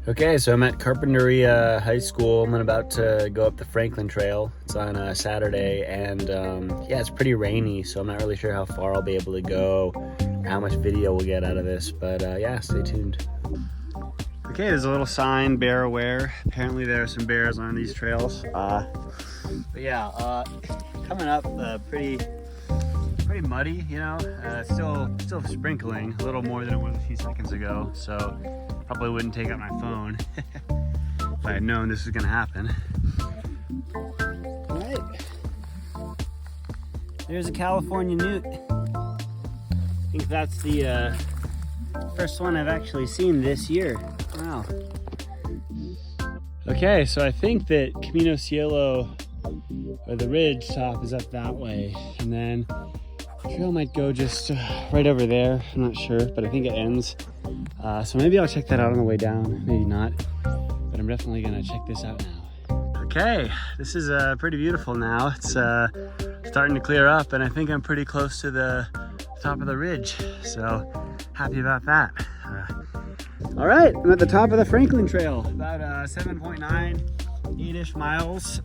Okay, so I'm at Carpinteria High School. I'm about to go up the Franklin Trail. It's on a Saturday, and yeah, it's pretty rainy, so I'm not really sure how far I'll be able to go, how much video we'll get out of this, but yeah, stay tuned. Okay, there's a little sign, bear aware. Apparently there are some bears on these trails. But yeah, coming up pretty muddy, you know. Still sprinkling, a little more than it was a few seconds ago, so probably wouldn't take out my phone if I had known this was gonna happen. All right, there's a California Newt. I think that's the first one I've actually seen this year. Wow. Okay, so I think that Camino Cielo, or the ridge top, is up that way, and then the trail might go just right over there. I'm not sure, but I think it ends. So maybe I'll check that out on the way down, maybe not, but I'm definitely gonna check this out now. Okay, this is pretty beautiful now. It's starting to clear up, and I think I'm pretty close to the top of the ridge, so happy about that. All right, I'm at the top of the Franklin Trail, about 7.9, 8-ish miles.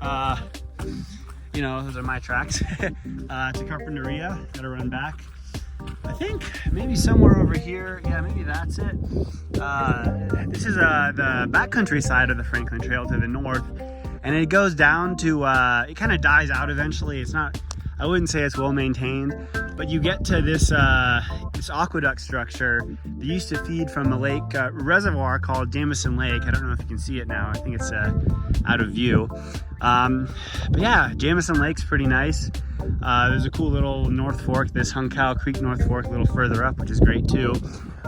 You know, those are my tracks. To Carpinteria, gotta run back. I think maybe somewhere over here, yeah, maybe that's it. This is the backcountry side of the Franklin Trail to the north, and it goes down to, it kind of dies out eventually. It's not, I wouldn't say it's well maintained, but you get to this this aqueduct structure that used to feed from a lake, reservoir called Jamison Lake. I don't know if you can see it now. I think it's out of view. But yeah, Jamison Lake's pretty nice. There's a cool little North Fork, this Huncow Creek North Fork, a little further up, which is great too.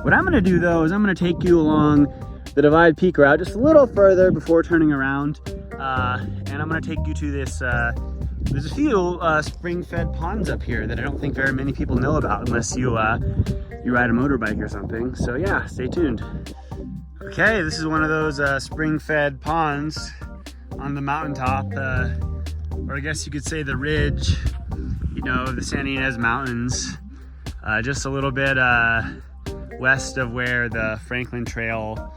What I'm gonna do though is I'm gonna take you along the Divide Peak route just a little further before turning around, and I'm gonna take you to this, there's a few spring-fed ponds up here that I don't think very many people know about unless you you ride a motorbike or something. So yeah, stay tuned. Okay, this is one of those spring-fed ponds on the mountaintop, or I guess you could say the ridge, you know, the Santa Ynez Mountains, just a little bit west of where the Franklin Trail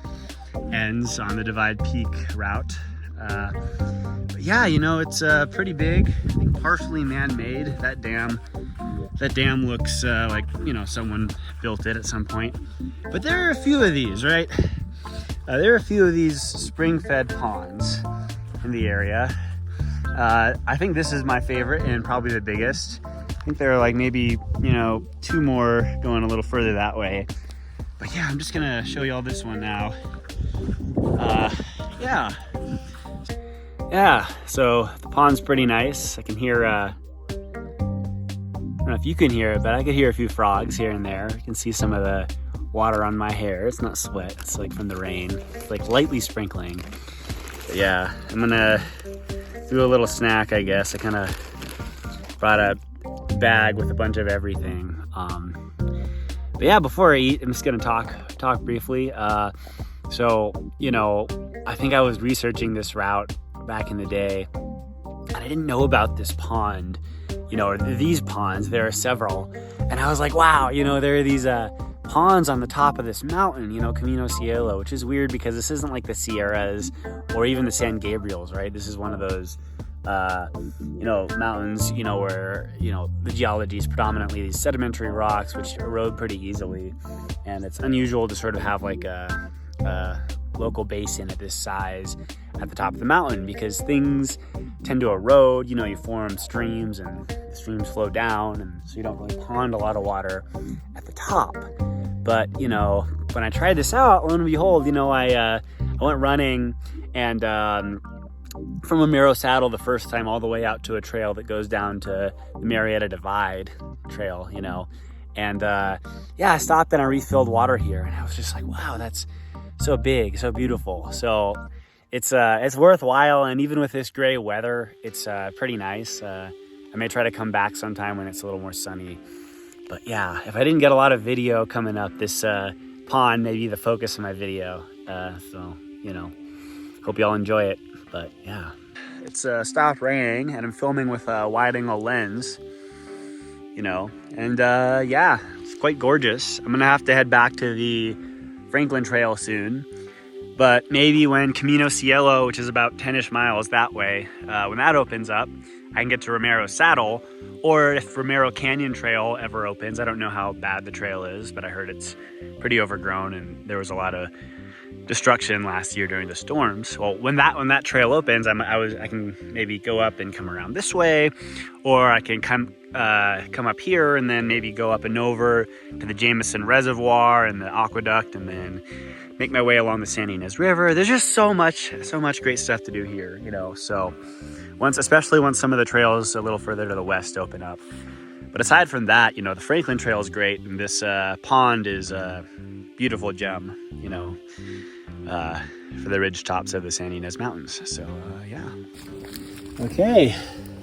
ends on the Divide Peak route. But yeah, you know, it's pretty big. I think partially man-made. That dam looks like, you know, someone built it at some point. But there are a few of these, right? There are a few of these spring-fed ponds in the area. I think this is my favorite and probably the biggest. I think there are like maybe, you know, two more going a little further that way. But yeah, I'm just gonna show you all this one now. Yeah, so the pond's pretty nice. I can hear, I don't know if you can hear it, but I could hear a few frogs here and there. You can see some of the water on my hair. It's not sweat, it's like from the rain. It's like lightly sprinkling. But yeah, I'm gonna do a little snack, I guess. I kind of brought a bag with a bunch of everything. But yeah, before I eat, I'm just gonna talk briefly. So, you know, I think I was researching this route back in the day, and I didn't know about this pond, you know, or these ponds. There are several, and I was like, wow, you know, there are these ponds on the top of this mountain, you know, Camino Cielo, which is weird because this isn't like the Sierras or even the San Gabriels, right? This is one of those you know, mountains, you know, where, you know, the geology is predominantly these sedimentary rocks which erode pretty easily, and it's unusual to sort of have like a local basin at this size at the top of the mountain, because things tend to erode. You know, you form streams and the streams flow down, and so you don't really pond a lot of water at the top. But, you know, when I tried this out, lo and behold, you know, I went running, and from Romero Saddle the first time all the way out to a trail that goes down to the Marietta Divide Trail, you know, and yeah, I stopped and I refilled water here, and I was just like, wow, that's so big, so beautiful. So it's worthwhile, and even with this gray weather, it's pretty nice. I may try to come back sometime when it's a little more sunny. But yeah, if I didn't get a lot of video coming up, this pond may be the focus of my video. So, you know, hope y'all enjoy it. But yeah, it's stopped raining, and I'm filming with a wide-angle lens, you know, and yeah, it's quite gorgeous. I'm gonna have to head back to the Franklin Trail soon, But maybe when Camino Cielo, which is about 10-ish miles that way, when that opens up, I can get to Romero Saddle. Or if Romero Canyon Trail ever opens, I don't know how bad the trail is, but I heard it's pretty overgrown and there was a lot of destruction last year during the storms. Well, when that trail opens, I can maybe go up and come around this way, or I can come up here and then maybe go up and over to the Jameson Reservoir and the aqueduct, and then make my way along the Santa Ynez River. There's just so much great stuff to do here, you know. So especially once some of the trails a little further to the west open up. But aside from that, you know, the Franklin Trail is great, and this pond is a beautiful gem, you know, for the ridge tops of the Santa Ynez Mountains. So yeah. Okay,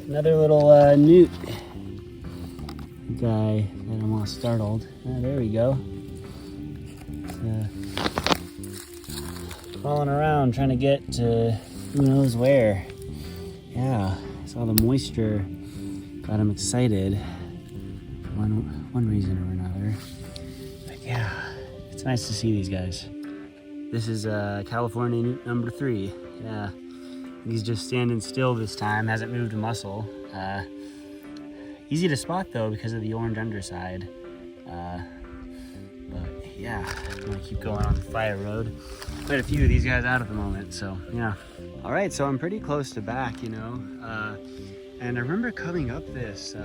another little newt guy that I'm all startled. There we go. Crawling around trying to get to who knows where. Yeah, saw the moisture got him excited for one reason or another. But yeah, it's nice to see these guys. This is California Newt number 3. Yeah, he's just standing still this time, hasn't moved a muscle. Easy to spot though because of the orange underside. But yeah, I'm gonna keep going on the fire road. Quite a few of these guys out at the moment, so yeah. All right, so I'm pretty close to back, you know. And I remember coming up these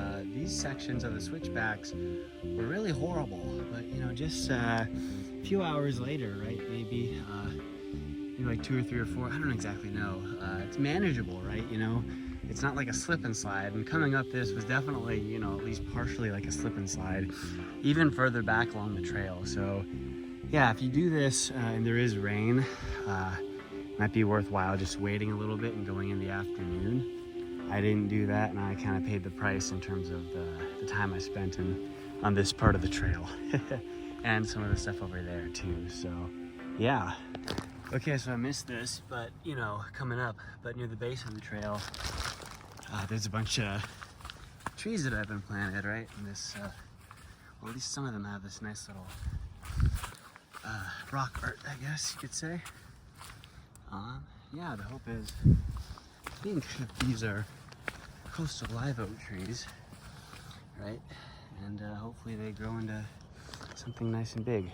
sections of the switchbacks were really horrible. But you know, just a few hours later, right? Maybe like 2 or 3 or 4. I don't exactly know. It's manageable, right? You know, it's not like a slip and slide. And coming up this was definitely, you know, at least partially like a slip and slide, even further back along the trail. So yeah, if you do this and there is rain, might be worthwhile just waiting a little bit and going in the afternoon. I didn't do that, and I kind of paid the price in terms of the time I spent on this part of the trail and some of the stuff over there too. So yeah. Okay, so I missed this, but you know, coming up, but near the base of the trail, there's a bunch of trees that have been planted, right? And this, well, at least some of them have this nice little rock art, I guess you could say. Yeah, the hope is, I think these are coastal live oak trees, right? And hopefully they grow into something nice and big.